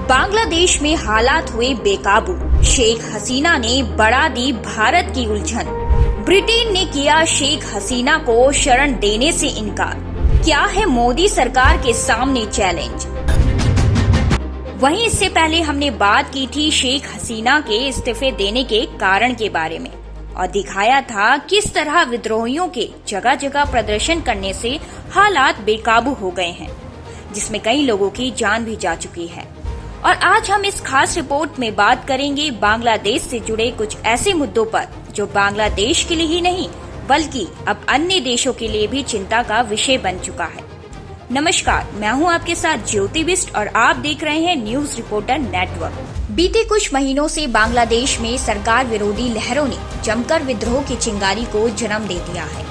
बांग्लादेश में हालात हुए बेकाबू। शेख हसीना ने बढ़ा दी भारत की उलझन। ब्रिटेन ने किया शेख हसीना को शरण देने से इनकार। क्या है मोदी सरकार के सामने चैलेंज? वहीं इससे पहले हमने बात की थी शेख हसीना के इस्तीफे देने के कारण के बारे में और दिखाया था किस तरह विद्रोहियों के जगह जगह प्रदर्शन करने से हालात बेकाबू हो गए हैं, जिसमें कई लोगों की जान भी जा चुकी है। और आज हम इस खास रिपोर्ट में बात करेंगे बांग्लादेश से जुड़े कुछ ऐसे मुद्दों पर जो बांग्लादेश के लिए ही नहीं बल्कि अब अन्य देशों के लिए भी चिंता का विषय बन चुका है। नमस्कार, मैं हूं आपके साथ ज्योति बिष्ट और आप देख रहे हैं न्यूज रिपोर्टर नेटवर्क। बीते कुछ महीनों से बांग्लादेश में सरकार विरोधी लहरों ने जमकर विद्रोह की चिंगारी को जन्म दे दिया है।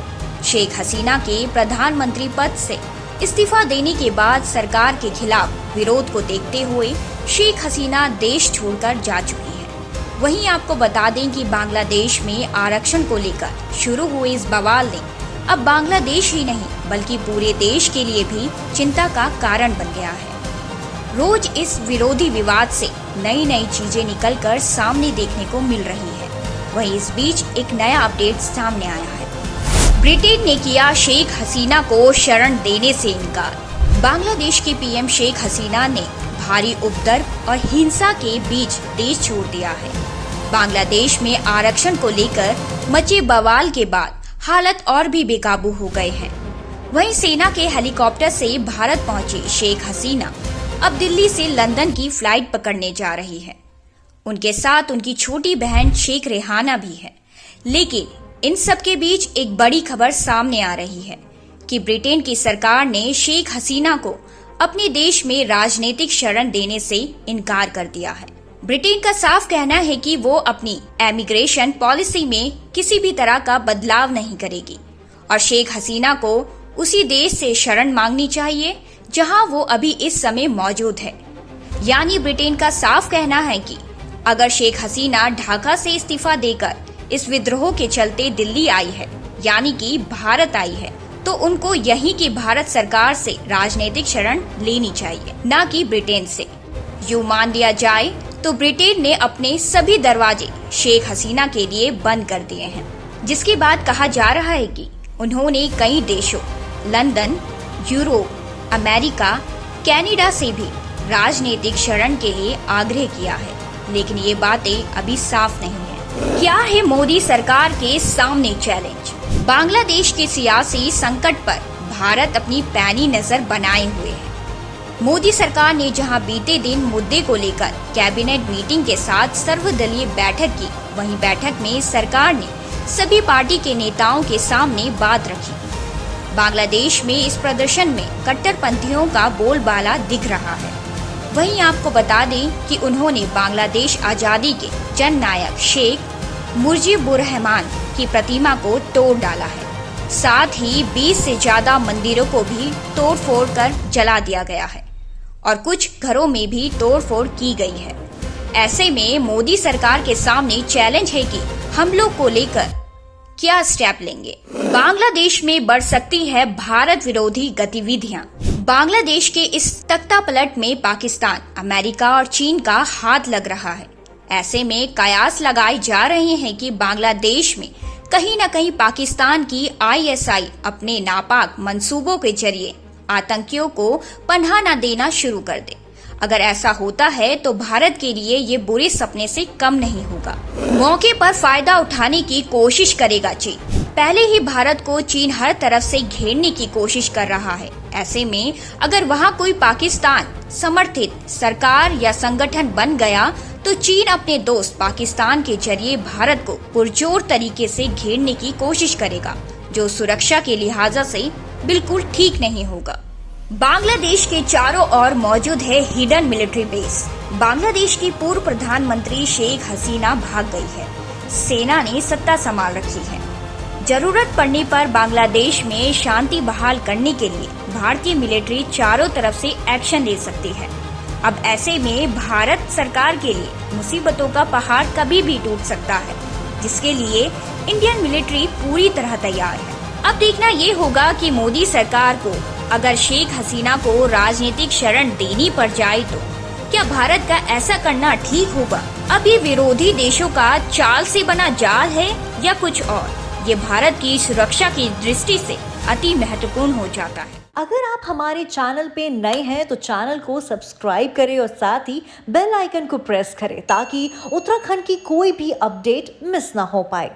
शेख हसीना के प्रधानमंत्री पद से इस्तीफा देने के बाद सरकार के खिलाफ विरोध को देखते हुए शेख हसीना देश छोड़कर जा चुकी है। वहीं आपको बता दें कि बांग्लादेश में आरक्षण को लेकर शुरू हुए इस बवाल ने अब बांग्लादेश ही नहीं बल्कि पूरे देश के लिए भी चिंता का कारण बन गया है। रोज इस विरोधी विवाद से नई नई चीजें निकलकर सामने देखने को मिल रही है। वहीं इस बीच एक नया अपडेट सामने आया है। ब्रिटेन ने किया शेख हसीना को शरण देने से इनकार। बांग्लादेश के पीएम शेख हसीना ने भारी उपद्रव और हिंसा के बीच देश छोड़ दिया है। बांग्लादेश में आरक्षण को लेकर मचे बवाल के बाद हालत और भी बेकाबू हो गए हैं। वहीं सेना के हेलीकॉप्टर से भारत पहुंची शेख हसीना अब दिल्ली से लंदन की फ्लाइट पकड़ने जा रही है। उनके साथ उनकी छोटी बहन शेख रेहाना भी है। लेकिन इन सब के बीच एक बड़ी खबर सामने आ रही है कि ब्रिटेन की सरकार ने शेख हसीना को अपने देश में राजनीतिक शरण देने से इनकार कर दिया है। ब्रिटेन का साफ कहना है कि वो अपनी इमिग्रेशन पॉलिसी में किसी भी तरह का बदलाव नहीं करेगी और शेख हसीना को उसी देश से शरण मांगनी चाहिए जहां वो अभी इस समय मौजूद है। यानी ब्रिटेन का साफ कहना है कि अगर शेख हसीना ढाका से इस्तीफा देकर इस विद्रोह के चलते दिल्ली आई है यानी कि भारत आई है तो उनको यहीं की भारत सरकार से राजनीतिक शरण लेनी चाहिए, न कि ब्रिटेन से। यूं मान लिया जाए तो ब्रिटेन ने अपने सभी दरवाजे शेख हसीना के लिए बंद कर दिए हैं, जिसके बाद कहा जा रहा है कि उन्होंने कई देशों लंदन, यूरोप, अमेरिका, कनाडा से भी राजनीतिक शरण के लिए आग्रह किया है। लेकिन ये बातें अभी साफ नहीं है। क्या है मोदी सरकार के सामने चैलेंज? बांग्लादेश के सियासी संकट पर भारत अपनी पैनी नजर बनाए हुए है। मोदी सरकार ने जहां बीते दिन मुद्दे को लेकर कैबिनेट मीटिंग के साथ सर्वदलीय बैठक की, वहीं बैठक में सरकार ने सभी पार्टी के नेताओं के सामने बात रखी। बांग्लादेश में इस प्रदर्शन में कट्टरपंथियों का बोलबाला दिख रहा है। वहीं आपको बता दें कि उन्होंने बांग्लादेश आजादी के जन नायक शेख मुजीबुर रहमान की प्रतिमा को तोड़ डाला है। साथ ही 20 से ज्यादा मंदिरों को भी तोड़फोड़ कर जला दिया गया है और कुछ घरों में भी तोड़फोड़ की गई है। ऐसे में मोदी सरकार के सामने चैलेंज है कि हमलों को लेकर क्या स्टेप लेंगे। बांग्लादेश में बढ़ सकती है भारत विरोधी गतिविधियां। बांग्लादेश के इस तख्तापलट में पाकिस्तान, अमेरिका और चीन का हाथ लग रहा है। ऐसे में कयास लगाए जा रहे हैं कि बांग्लादेश में कहीं न कहीं पाकिस्तान की आईएसआई अपने नापाक मंसूबों के जरिए आतंकियों को पनाह न देना शुरू कर दे। अगर ऐसा होता है तो भारत के लिए ये बुरे सपने से कम नहीं होगा। मौके पर फायदा उठाने की कोशिश करेगा चीन। पहले ही भारत को चीन हर तरफ से घेरने की कोशिश कर रहा है। ऐसे में अगर वहाँ कोई पाकिस्तान समर्थित सरकार या संगठन बन गया तो चीन अपने दोस्त पाकिस्तान के जरिए भारत को पुरजोर तरीके से घेरने की कोशिश करेगा, जो सुरक्षा के लिहाजा से बिल्कुल ठीक नहीं होगा। बांग्लादेश के चारों ओर मौजूद है हिडन मिलिट्री बेस। बांग्लादेश की पूर्व प्रधानमंत्री शेख हसीना भाग गई है। सेना ने सत्ता संभाल रखी है। जरूरत पड़ने पर बांग्लादेश में शांति बहाल करने के लिए भारतीय मिलिट्री चारों तरफ से एक्शन ले सकती है। अब ऐसे में भारत सरकार के लिए मुसीबतों का पहाड़ कभी भी टूट सकता है, जिसके लिए इंडियन मिलिट्री पूरी तरह तैयार है। अब देखना ये होगा कि मोदी सरकार को अगर शेख हसीना को राजनीतिक शरण देनी पड़ जाए तो क्या भारत का ऐसा करना ठीक होगा? अब ये विरोधी देशों का चाल से बना जाल है या कुछ और? ये भारत की सुरक्षा की दृष्टि से अति महत्वपूर्ण हो जाता है। अगर आप हमारे चैनल पे नए हैं तो चैनल को सब्सक्राइब करें और साथ ही बेल आइकन को प्रेस करें ताकि उत्तराखंड की कोई भी अपडेट मिस ना हो पाए।